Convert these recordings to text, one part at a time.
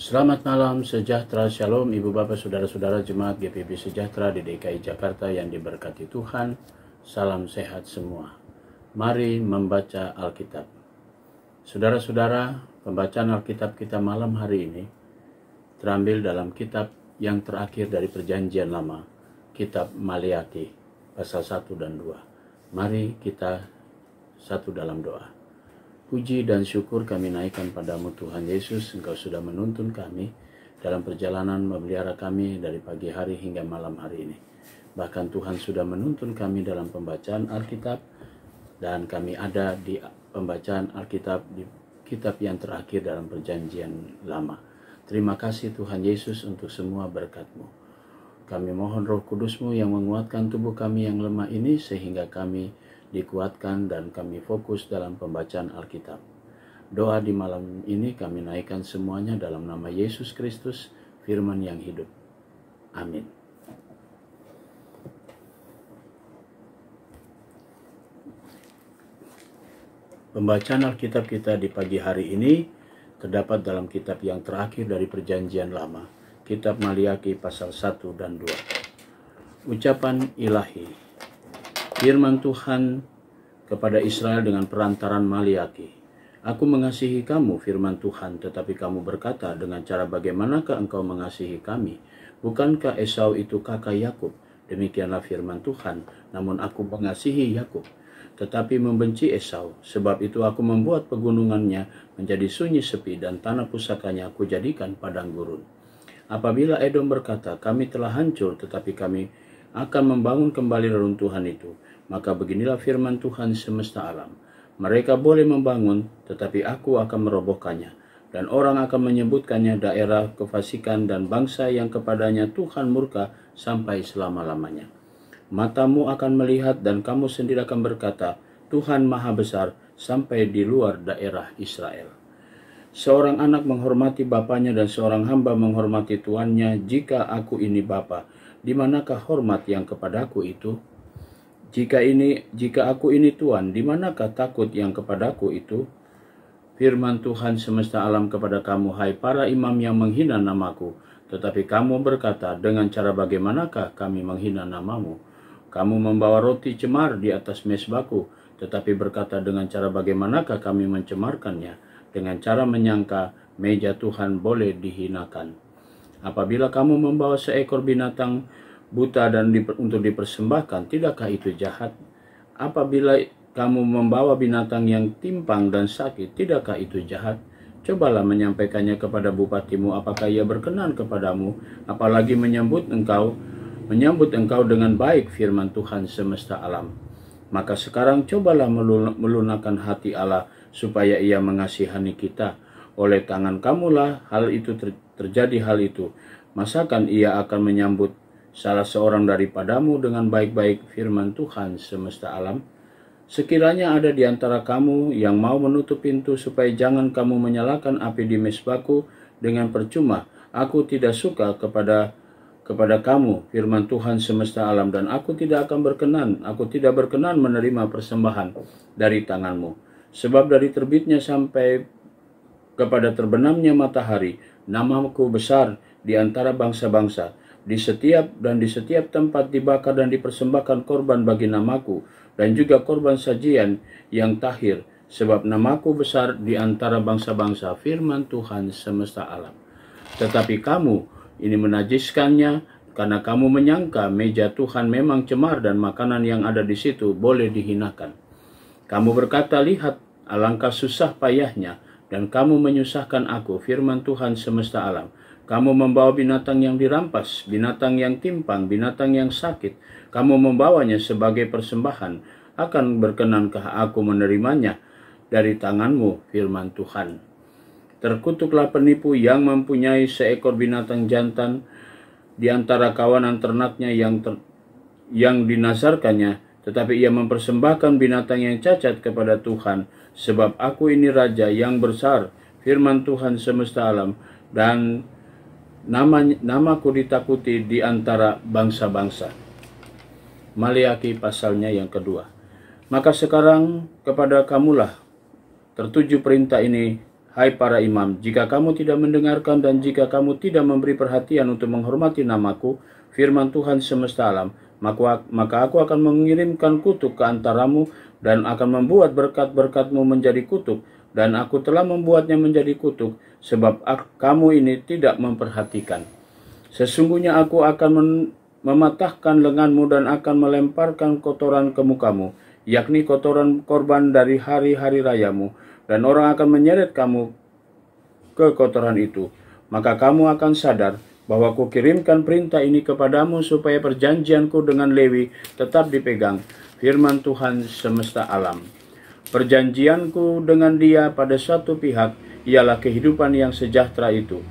Selamat malam, sejahtera, shalom Ibu Bapak Saudara-saudara Jemaat GPIB Sejahtera di DKI Jakarta yang diberkati Tuhan. Salam sehat semua. Mari membaca Alkitab. Saudara-saudara, pembacaan Alkitab kita malam hari ini terambil dalam kitab yang terakhir dari Perjanjian Lama, kitab Maliaki, pasal 1 dan 2. Mari kita satu dalam doa. Puji dan syukur kami naikkan padamu Tuhan Yesus, Engkau sudah menuntun kami dalam perjalanan memelihara kami dari pagi hari hingga malam hari ini. Bahkan Tuhan sudah menuntun kami dalam pembacaan Alkitab, dan kami ada di pembacaan Alkitab di kitab yang terakhir dalam Perjanjian Lama. Terima kasih Tuhan Yesus untuk semua berkat-Mu. Kami mohon Roh Kudus-Mu yang menguatkan tubuh kami yang lemah ini sehingga kami dikuatkan dan kami fokus dalam pembacaan Alkitab. Doa di malam ini kami naikkan semuanya dalam nama Yesus Kristus, firman yang hidup. Amin. Pembacaan Alkitab kita di pagi hari ini terdapat dalam kitab yang terakhir dari Perjanjian Lama, kitab Maliaki pasal 1 dan 2. Ucapan ilahi. Firman Tuhan kepada Israel dengan perantaran Maliaki. Aku mengasihi kamu, firman Tuhan, tetapi kamu berkata, dengan cara bagaimanakah engkau mengasihi kami? Bukankah Esau itu kakak Yakub? Demikianlah firman Tuhan, namun aku mengasihi Yakub, tetapi membenci Esau. Sebab itu aku membuat pegunungannya menjadi sunyi sepi dan tanah pusakanya aku jadikan padang gurun. Apabila Edom berkata, kami telah hancur, tetapi kami akan membangun kembali reruntuhan itu, maka beginilah firman Tuhan semesta alam. Mereka boleh membangun, tetapi aku akan merobohkannya, dan orang akan menyebutkannya daerah kefasikan dan bangsa yang kepadanya Tuhan murka sampai selama-lamanya. Matamu akan melihat dan kamu sendiri akan berkata, Tuhan Maha Besar sampai di luar daerah Israel. Seorang anak menghormati bapaknya dan seorang hamba menghormati tuannya. Jika aku ini bapa, di manakah hormat yang kepadaku itu? Jika aku ini tuan, di manakah takut yang kepadaku itu? Firman Tuhan semesta alam kepada kamu, hai para imam yang menghina namaku. Tetapi kamu berkata, dengan cara bagaimanakah kami menghina namamu? Kamu membawa roti cemar di atas mezbaku, tetapi berkata, dengan cara bagaimanakah kami mencemarkannya? Dengan cara menyangka meja Tuhan boleh dihinakan. Apabila kamu membawa seekor binatang buta dan untuk dipersembahkan, tidakkah itu jahat? Apabila kamu membawa binatang yang timpang dan sakit, tidakkah itu jahat? Cobalah menyampaikannya kepada bupatimu, apakah ia berkenan kepadamu, apalagi menyambut engkau dengan baik, firman Tuhan semesta alam. Maka sekarang cobalah melunakkan hati Allah, supaya ia mengasihani kita. Oleh tangan kamulah hal itu terjadi hal itu. Masakan ia akan menyambut salah seorang daripadamu dengan baik-baik, firman Tuhan semesta alam? Sekiranya ada di antara kamu yang mau menutup pintu supaya jangan kamu menyalakan api di mezbaku dengan percuma, aku tidak suka kepada kamu, firman Tuhan semesta alam, dan aku tidak berkenan menerima persembahan dari tanganmu. Sebab dari terbitnya sampai kepada terbenamnya matahari, namaku besar di antara bangsa-bangsa. Di setiap tempat dibakar dan dipersembahkan korban bagi namaku, dan juga korban sajian yang tahir, sebab namaku besar di antara bangsa-bangsa, firman Tuhan semesta alam. Tetapi kamu ini menajiskannya, karena kamu menyangka meja Tuhan memang cemar dan makanan yang ada di situ boleh dihinakan. Kamu berkata, lihat, alangkah susah payahnya, dan kamu menyusahkan aku, firman Tuhan semesta alam. Kamu membawa binatang yang dirampas, binatang yang timpang, binatang yang sakit. Kamu membawanya sebagai persembahan. Akan berkenankah aku menerimanya dari tanganmu, firman Tuhan? Terkutuklah penipu yang mempunyai seekor binatang jantan di antara kawanan ternaknya yang dinazarkannya, tetapi ia mempersembahkan binatang yang cacat kepada Tuhan. Sebab aku ini raja yang besar, firman Tuhan semesta alam, dan namaku ditakuti di antara bangsa-bangsa. Maliaki pasalnya yang kedua. Maka sekarang kepada kamulah tertuju perintah ini, hai para imam, jika kamu tidak mendengarkan dan jika kamu tidak memberi perhatian untuk menghormati namaku, firman Tuhan semesta alam, maka aku akan mengirimkan kutuk ke antaramu dan akan membuat berkat-berkatmu menjadi kutuk, dan aku telah membuatnya menjadi kutuk, sebab kamu ini tidak memperhatikan. Sesungguhnya aku akan mematahkan lenganmu dan akan melemparkan kotoran ke mukamu, yakni kotoran korban dari hari-hari rayamu, dan orang akan menyeret kamu ke kotoran itu. Maka kamu akan sadar bahwa kukirimkan perintah ini kepadamu supaya perjanjianku dengan Lewi tetap dipegang. Firman Tuhan semesta alam. Perjanjianku dengan dia pada satu pihak ialah kehidupan yang sejahtera itu.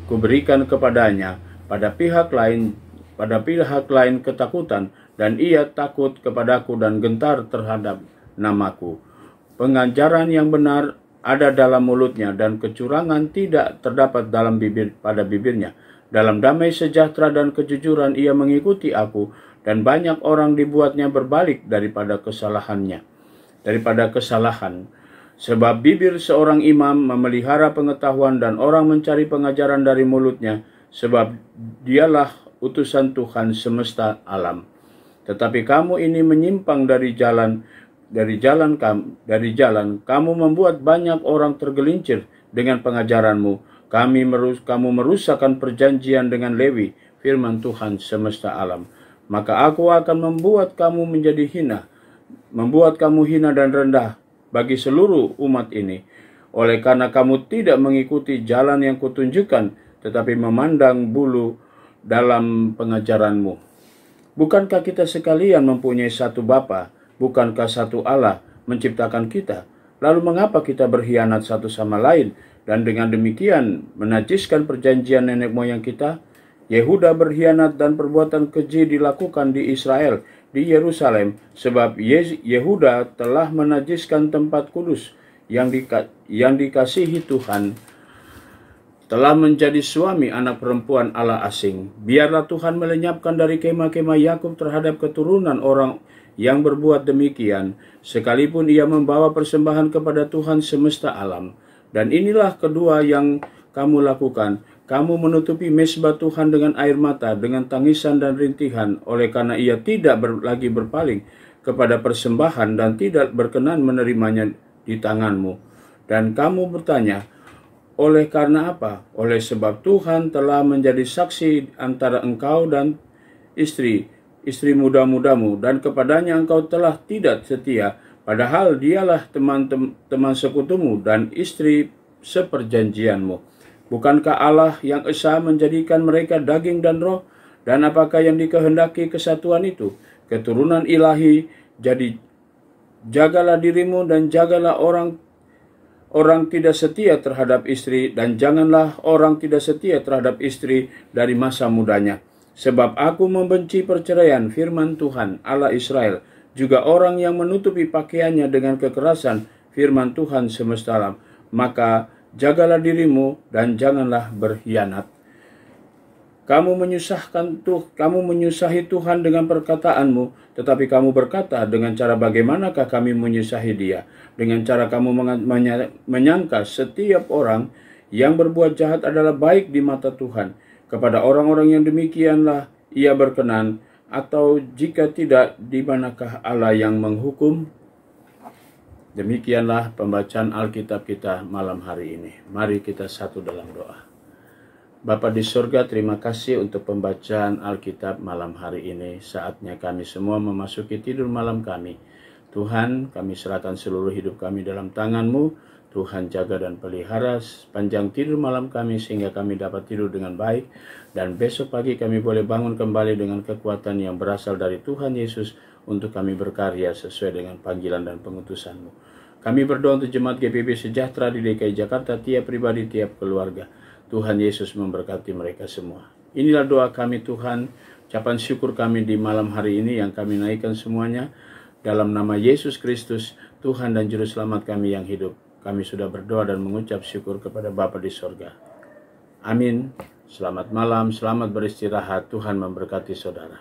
Kuberikan kepadanya pada pihak lain ketakutan, dan ia takut kepadaku dan gentar terhadap namaku. Pengajaran yang benar ada dalam mulutnya, dan kecurangan tidak terdapat pada bibirnya. Dalam damai sejahtera dan kejujuran ia mengikuti aku, dan banyak orang dibuatnya berbalik daripada kesalahan. Sebab bibir seorang imam memelihara pengetahuan, dan orang mencari pengajaran dari mulutnya, sebab dialah utusan Tuhan semesta alam. Tetapi kamu ini menyimpang dari jalan, kamu membuat banyak orang tergelincir dengan pengajaranmu. Kamu merusakkan perjanjian dengan Lewi, firman Tuhan semesta alam. Maka aku akan membuat kamu hina dan rendah bagi seluruh umat ini, oleh karena kamu tidak mengikuti jalan yang kutunjukkan, tetapi memandang bulu dalam pengajaranmu. Bukankah kita sekalian mempunyai satu Bapa? Bukankah satu Allah menciptakan kita? Lalu mengapa kita berkhianat satu sama lain, dan dengan demikian menajiskan perjanjian nenek moyang kita? Yehuda berkhianat dan perbuatan keji dilakukan di Israel, di Yerusalem, sebab Yehuda telah menajiskan tempat kudus yang dikasihi Tuhan, telah menjadi suami anak perempuan Allah asing. Biarlah Tuhan melenyapkan dari kemah-kemah Yakub terhadap keturunan orang yang berbuat demikian, sekalipun ia membawa persembahan kepada Tuhan semesta alam. Dan inilah kedua yang kamu lakukan. Kamu menutupi mezbah Tuhan dengan air mata, dengan tangisan dan rintihan, oleh karena ia tidak lagi berpaling kepada persembahan dan tidak berkenan menerimanya di tanganmu. Dan kamu bertanya, oleh karena apa? Oleh sebab Tuhan telah menjadi saksi antara engkau dan istri muda-mudamu, dan kepadanya engkau telah tidak setia, padahal dialah teman sekutumu dan istri seperjanjianmu. Bukankah Allah yang esa menjadikan mereka daging dan roh? Dan apakah yang dikehendaki kesatuan itu? Keturunan ilahi. Jadi jagalah dirimu dan jagalah orang tidak setia terhadap istri, dan janganlah orang tidak setia terhadap istri dari masa mudanya. Sebab aku membenci perceraian, firman Tuhan Allah Israel, juga orang yang menutupi pakaiannya dengan kekerasan, firman Tuhan semesta alam. Maka jagalah dirimu dan janganlah berkhianat. Kamu menyusahi Tuhan dengan perkataanmu, tetapi kamu berkata, dengan cara bagaimanakah kami menyusahi Dia? Dengan cara kamu menyangka setiap orang yang berbuat jahat adalah baik di mata Tuhan. Kepada orang-orang yang demikianlah ia berkenan, atau jika tidak, di manakah Allah yang menghukum? Demikianlah pembacaan Alkitab kita malam hari ini. Mari kita satu dalam doa. Bapa di surga, terima kasih untuk pembacaan Alkitab malam hari ini. Saatnya kami semua memasuki tidur malam kami. Tuhan, kami serahkan seluruh hidup kami dalam tangan-Mu. Tuhan jaga dan pelihara sepanjang tidur malam kami, sehingga kami dapat tidur dengan baik, dan besok pagi kami boleh bangun kembali dengan kekuatan yang berasal dari Tuhan Yesus untuk kami berkarya sesuai dengan panggilan dan pengutusan-Mu. Kami berdoa untuk jemaat GPB Sejahtera di DKI Jakarta, tiap pribadi, tiap keluarga. Tuhan Yesus memberkati mereka semua. Inilah doa kami Tuhan, ucapan syukur kami di malam hari ini yang kami naikkan semuanya dalam nama Yesus Kristus, Tuhan dan Juru Selamat kami yang hidup. Kami sudah berdoa dan mengucap syukur kepada Bapa di sorga. Amin. Selamat malam, selamat beristirahat. Tuhan memberkati saudara.